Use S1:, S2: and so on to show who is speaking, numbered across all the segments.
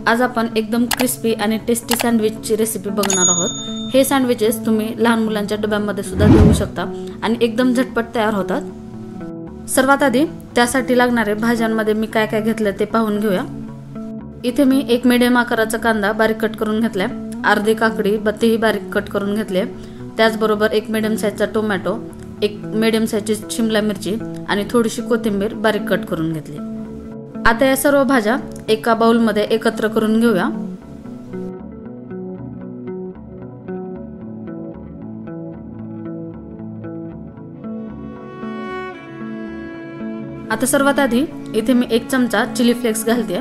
S1: आज आपण एकदम क्रिस्पी आणि टेस्टी सँडविचची रेसिपी बघणार आहोत। हे सँडविचेस तुम्ही लहान मुलांच्या डब्यामध्ये सुद्धा देऊ शकता आणि एकदम झटपट तयार होतात। सर्वात आधी त्यासाठी लागणारे भाज्यांमध्ये मी काय काय घेतले ते पाहून घेऊया। इथे मी एक मीडियम आकाराचा कांदा बारीक कट करून घेतलाय, अर्धी काकडी बत्तीही बारीक कट करून घेतली, त्याचबरोबर एक मीडियम साईजचा टोमॅटो, एक मीडियम साईजची शिमला मिरची आणि थोडीशी कोथिंबीर बारीक कट करून घेतली। आता या सर्व भाज्या एका बाउल मध्ये एकत्र करून घेऊया। आता सर्वात आधी इथे मी 1 चमचा चिली फ्लेक्स घालते।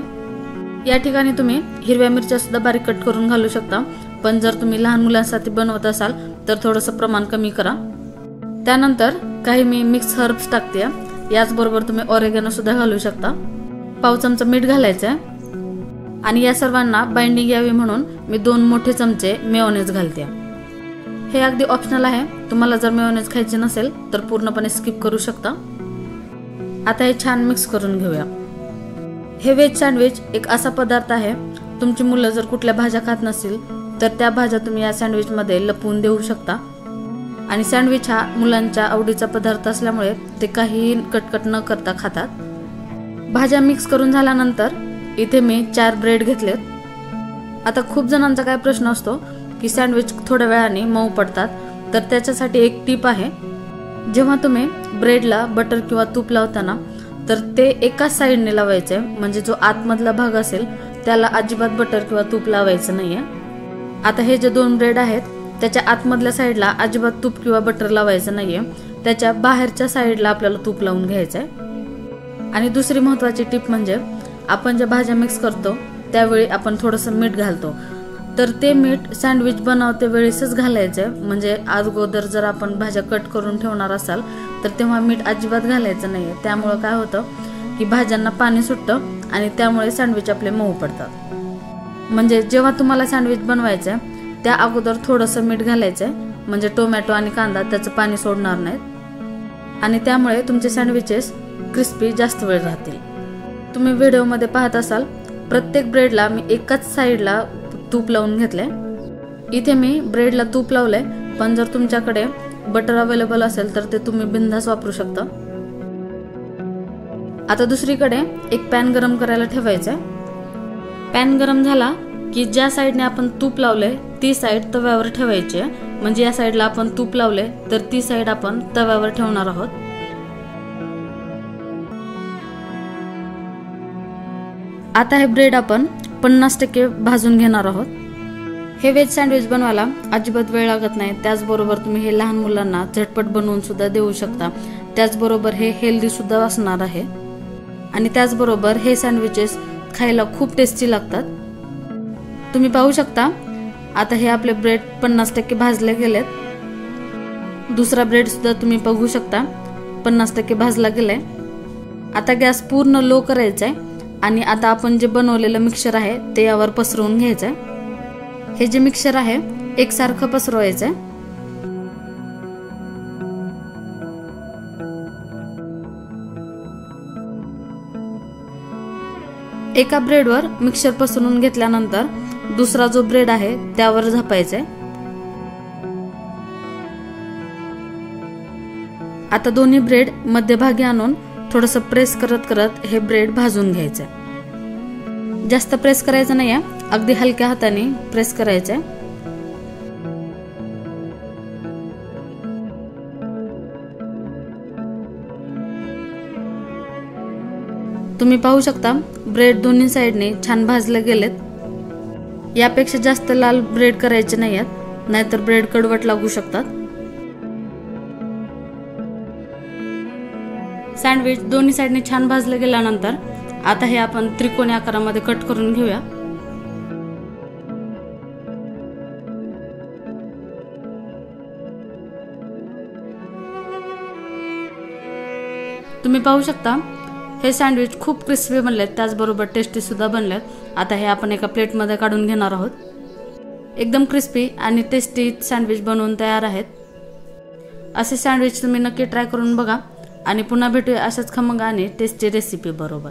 S1: या ठिकाणी तुम्ही हिरव्या मिरच्या सुद्धा बारीक कट करून घालू शकता, पण जर तुम्ही लहान मुलांसाठी बनवत असाल तर थोडंसं प्रमाण कमी करा। त्यानंतर काही मी मिक्स हर्ब्स टाकते, याच बरोबर तुम्ही ऑरेगॅनो सुद्धा घालू शकता। पाव चमचा मीठ घालायचे आणि या सर्वांना बाइंडिंग यावी म्हणून मी 2 मोठे चमचे मेयोनेज घालते। हे अगदी ऑप्शनल आहे, तुम्हाला जर मेयोनेज खायचे नसेल तर पूर्णपणे स्किप करू शकता। आता हे छान मिक्स करून घेऊया। हे व्हेज सँडविच एक असा पदार्थ आहे, तुमची मुलं जर कुठल्या भाज्या खात नसतील तर त्या भाज्या तुम्ही या सँडविच मध्ये लपवून देऊ शकता। आणि सँडविच हा मुलांच्या आवडीचा पदार्थ असल्यामुळे ते काहीही कटकट न करता खातात। भाज्या मिक्स करून झाल्यानंतर इथे मी 4 ब्रेड घेतलेत। आता खूप जणांचा काय प्रश्न असतो की सँडविच थोड्या वेळाने मऊ पडतात, तर त्याच्यासाठी एक टिप आहे। जेव्हा तुम्ही ब्रेडला बटर किंवा तूप लावताना तर ते एकाच साइडने लावायचे, म्हणजे जो आतमधला भाग असेल त्याला अजिबात बटर किंवा तूप लावायचं नाहीये। आता हे जे 2 ब्रेड आहेत त्याच्या आतमधल्या साइडला अजिबात तूप किंवा बटर लावायचं नाहीये, त्याच्या बाहेरच्या साइडला आपल्याला तूप लावून घ्यायचंय। आणि दुसरी महत्त्वाची टिप म्हणजे आपण ज्या भाज्या मिक्स करतो त्यावेळी आपण थोडंसं मीठ घालतो, तर ते मीठ सँडविच बनवते वेळेसच घालायचंय। म्हणजे अगोदर जर आपण भाज्या कट करून ठेवणार असाल तर तेव्हा मीठ अजिबात घालायचं नाहीये। त्यामुळे काय होतं की भाज्यांना पाणी सुटतं आणि त्यामुळे सँडविच आपले मऊ पडतात। म्हणजे जेव्हा तुम्हाला सँडविच बनवायचंय त्या अगोदर थोडंसं मीठ घालायचंय, म्हणजे टोमॅटो आणि कांदा त्याचं पाणी सोडणार नाहीत आणि त्यामुळे तुमचे सँडविचेस क्रिस्पी जास्त वेळ राहतील। तुम्ही व्हिडिओ मध्ये पाहत असाल प्रत्येक ब्रेडला मी एकाच साइडला तूप लावून घेतले। इथे मी ब्रेडला तूप लावले, पण जर तुमच्याकडे बटर अवेलेबल असेल तर ते तुम्ही बिनधास्त वापरू शकता। आता दुसरीकडे एक पॅन गरम करायला ठेवायचा। पॅन गरम झाला की ज्या साइडने आपण तूप लावले ती साइड तव्यावर ठेवायची आहे, म्हणजे या साइडला आपण तूप लावले तर ती साइड आपण तव्यावर ठेवणार आहोत। आता हे ब्रेड आपण 50% भाजून घेणार आहोत। हे व्हेज सँडविच बनवायला अजिबात वेळ लागत नाही, त्याचबरोबर तुम्ही हे लहान मुलांना झटपट बनवून सुद्धा देऊ शकता। त्याचबरोबर हे हेल्दी सुद्धा असणार आहे आणि त्याचबरोबर हे सँडविचेस खायला खूप टेस्टी लागतात। तुम्ही पाहू शकता आता हे आपले ब्रेड 50% भाजले गेलेत। दुसरा ब्रेड सुद्धा तुम्ही बघू शकता 50% भाजला गेलाय। आता गॅस पूर्ण लो करायचा आहे आणि आता आपण जे बनवलेलं मिक्सचर आहे ते यावर पसरवून घ्यायचंय। हे जे मिक्सचर आहे एकसारखं पसरवायचंय। एका ब्रेडवर मिक्सचर पसरवून घेतल्यानंतर दुसरा जो ब्रेड आहे त्यावर झापायचंय। आता दोन्ही ब्रेड मध्यभागी आणून थोडंसं प्रेस करत करत हे ब्रेड भाजून घ्यायचंय। जास्त प्रेस करायचं नाहीये, अगदी हलक्या हाताने प्रेस करायचंय। तुम्ही पाहू शकता ब्रेड दोन्ही साइडने छान भाजले गेलेत। यापेक्षा जास्त लाल ब्रेड करायचे नाहीयेत, नाहीतर ब्रेड कडवट लागू शकतात। सँडविच दोन्ही साइडने छान भाजले गेल्यानंतर आता हे आपण त्रिकोणी आकारामध्ये कट करून घेऊया। तुम्ही पाहू शकता हे सँडविच खूप क्रिस्पी बनलेत, त्याचबरोबर टेस्टी सुद्धा बनलेत। आता हे आपण एका प्लेट मध्ये काढून घेणार आहोत। एकदम क्रिस्पी आणि टेस्टी सँडविच बनवून तयार आहेत। असे सँडविच तुम्ही नक्की ट्राय करून बघा आणि पुन्हा भेटूया अशाच खमंग आणि टेस्टी रेसिपी बरोबर।